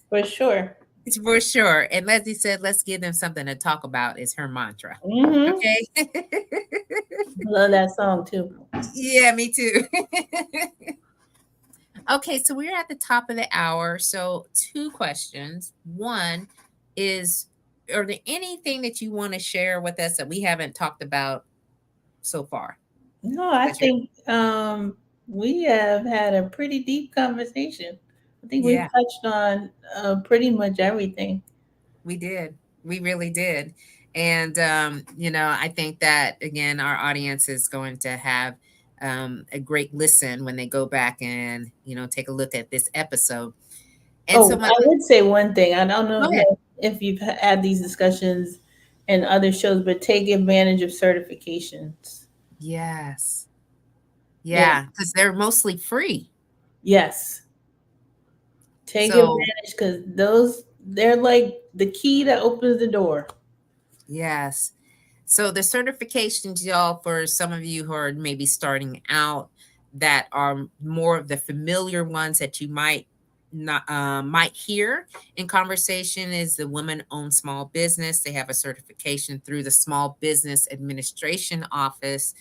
For sure. It's for sure. And Leslie said, let's give them something to talk about is her mantra. Mm-hmm. Okay. Love that song too. Yeah, me too. Okay, so we're at the top of the hour. So, two questions. One is, are there anything that you want to share with us that we haven't talked about so far? No, I That you're, think we have had a pretty deep conversation. I think we've yeah, touched on pretty much everything. we did. We really did. And, I think that, again, our audience is going to have a great listen when they go back and, take a look at this episode. And so, Oh, my, I would say one thing. I don't go ahead. know if you've had these discussions in other shows, but take advantage of certifications. Yes. Yeah. Yeah. Because they're mostly free. Yes. Take So, advantage because they're like the key that opens the door. yes. So the certifications, y'all, for some of you who are maybe starting out, that are more of the familiar ones that you might hear in conversation, is the women-owned small business. They have a certification through the Small Business Administration Office.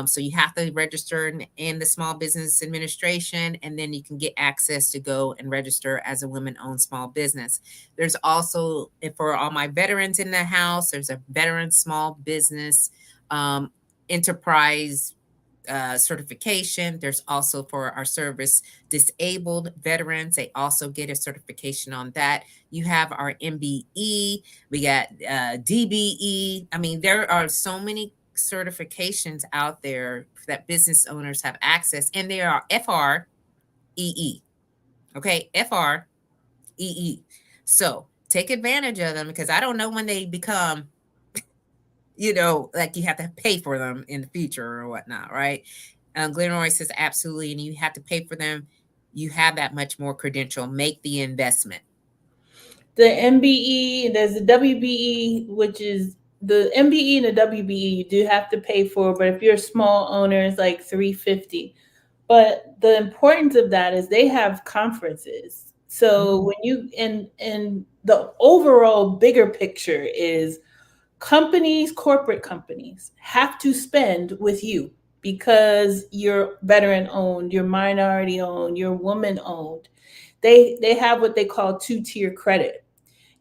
So you have to register in the Small Business Administration, and then you can get access to go and register as a women-owned small business. There's also, for all my veterans in the house, there's a veteran small business um, enterprise certification. There's also for our service disabled veterans, they also get a certification on that. You have our MBE, we got DBE. I mean, there are so many certifications out there that business owners have access, and they are FREE. Okay, FREE. So take advantage of them because I don't know when they become, like you have to pay for them in the future or whatnot, right? Glenroy says absolutely, and you have to pay for them. You have that much more credential. Make the investment. The MBE, there's the WBE, which is the MBE and the WBE you do have to pay for, but if you're a small owner, it's like 350. But the importance of that is they have conferences. So Mhm. when you and the overall bigger picture is companies, corporate companies have to spend with you because you're veteran owned, you're minority owned, you're woman owned. They have what they call two-tier credit,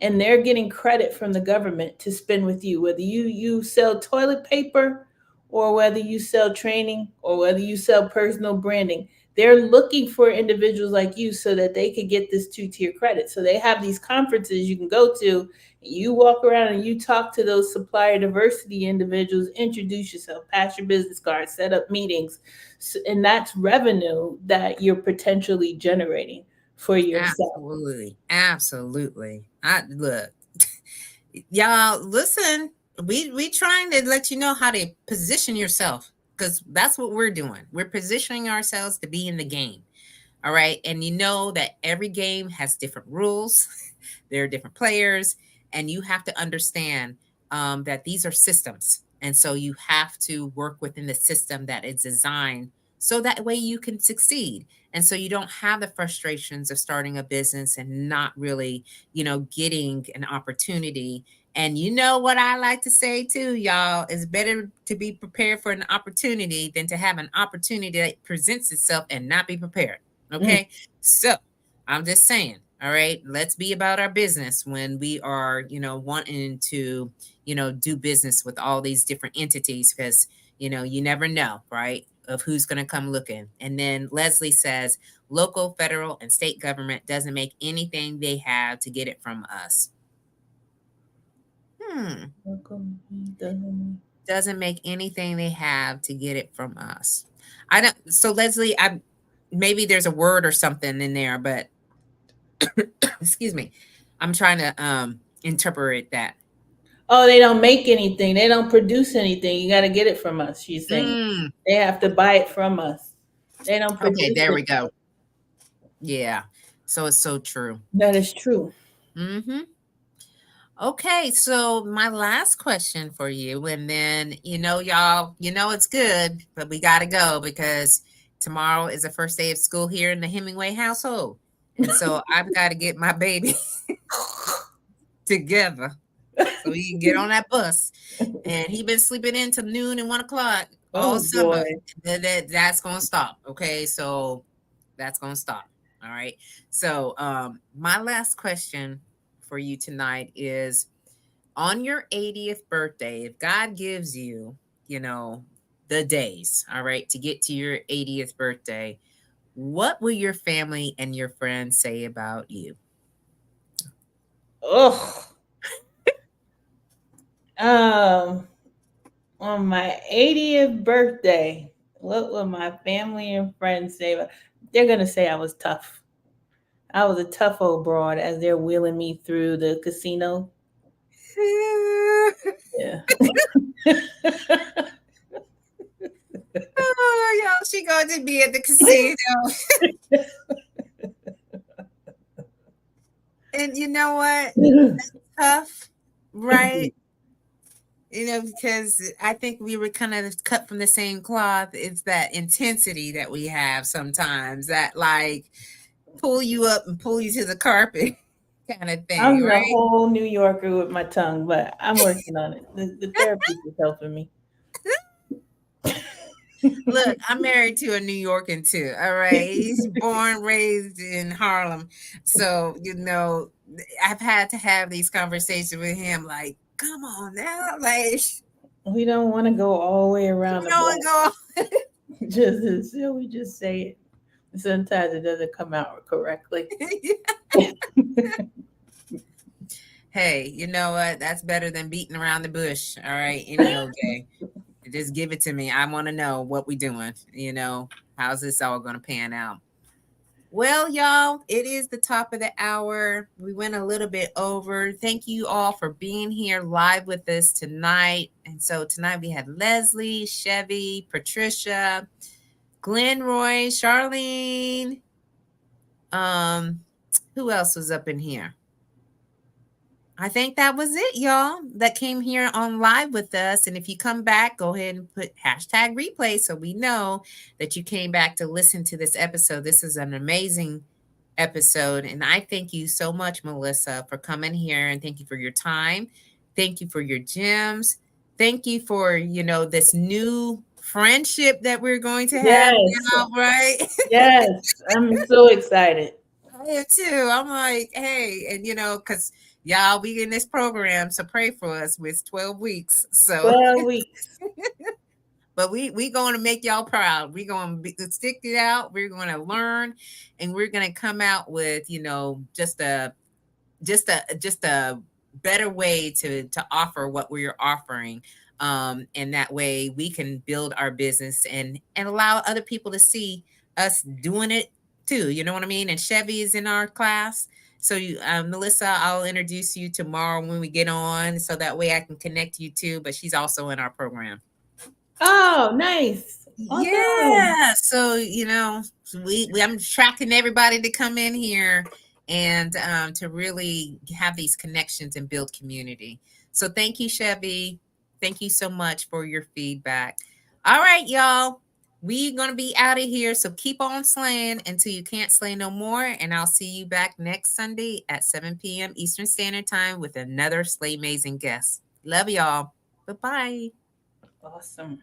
and they're getting credit from the government to spend with you, whether you sell toilet paper or whether you sell training or whether you sell personal branding. They're looking for individuals like you so that they could get this two-tier credit. So they have these conferences you can go to. You walk around and you talk to those supplier diversity individuals, introduce yourself, pass your business card, set up meetings. And that's revenue that you're potentially generating for yourself. Absolutely. Absolutely. I look, y'all listen, we trying to let you know how to position yourself because that's what we're doing. We're positioning ourselves to be in the game. All right. And you know that every game has different rules, there are different players, and you have to understand that these are systems. And so you have to work within the system that is designed so that way you can succeed. And so you don't have the frustrations of starting a business and not really, getting an opportunity. And you know what I like to say too, y'all, it's better to be prepared for an opportunity than to have an opportunity that presents itself and not be prepared. Mm. Okay. So I'm just saying, all right, let's be about our business when we are, wanting to, do business with all these different entities because, you never know, right, of who's going to come looking. And then Leslie says, local, federal, and state government doesn't make anything they have to get it from us. Doesn't make anything they have to get it from us. I don't. So Leslie, I maybe there's a word or something in there, but excuse me, I'm trying to interpret that. Oh, they don't make anything. They don't produce anything. You got to get it from us. She's saying Mm, they have to buy it from us. They don't okay, produce there it. we go. Yeah. So it's so true. That is true. Mm-hmm. Okay, so my last question for you, and then y'all, it's good, but we gotta go because tomorrow is the first day of school here in the Hemingway household. And so I've got to get my baby together so he can get on that bus. And he been sleeping in till noon and 1 o'clock all Oh summer. boy. That's gonna stop. Okay, so that's gonna stop. All right. So my last question for you tonight is on your 80th birthday, if God gives you, the days, all right, to get to your 80th birthday, what will your family and your friends say about you? Ugh. Um, on my 80th birthday, what will my family and friends say? They're gonna say I was tough. I was a tough old broad as they're wheeling me through the casino. Yeah. Oh, y'all, she going to be at the casino. And you know what? Tough, right? Because I think we were kind of cut from the same cloth. It's that intensity that we have sometimes that like pull you up and pull you to the carpet kind of thing, I'm the right? whole New Yorker with my tongue, but I'm working on it. The therapist is helping me. Look, I'm married to a New Yorker too. All right. He's born, raised in Harlem. So, I've had to have these conversations with him like, come on now. Like, We don't want to go all the way you around the know, and block. go, Just so we just say it. Sometimes it doesn't come out correctly. hey, you know what? That's better than beating around the bush. All right. Any old day. Just give it to me. I want to know what we doing. How's this all going to pan out? Well, y'all, it is the top of the hour. We went a little bit over. Thank you all for being here live with us tonight. And so tonight we had Leslie, Chevy, Patricia, Glenroy, Charlene. Um, who else was up in here? I think that was it, y'all, that came here on live with us. And if you come back, go ahead and put hashtag replay so we know that you came back to listen to this episode. This is an amazing episode. And I thank you so much, Melissa, for coming here. And thank you for your time. Thank you for your gems. Thank you for, this new friendship that we're going to have Yes. now, right? Yes. I'm so excited. I am too. I'm like, hey, and because y'all be in this program, so pray for us with 12 weeks. So 12 weeks. but we going to make y'all proud. We're going to stick it out. We're going to learn, and we're going to come out with just a better way to offer what we're offering. And that way we can build our business and allow other people to see us doing it too. You know what I mean? And Chevy is in our class. So Melissa, I'll introduce you tomorrow when we get on, so that way I can connect you too. But she's also in our program. Oh, nice. Awesome. Yeah. So, we I'm tracking everybody to come in here and to really have these connections and build community. So thank you, Chevy. Thank you so much for your feedback. All right, y'all. We're gonna be out of here. So keep on slaying until you can't slay no more. And I'll see you back next Sunday at 7 p.m. Eastern Standard Time with another Slay Amazing guest. Love y'all. Bye-bye. Awesome.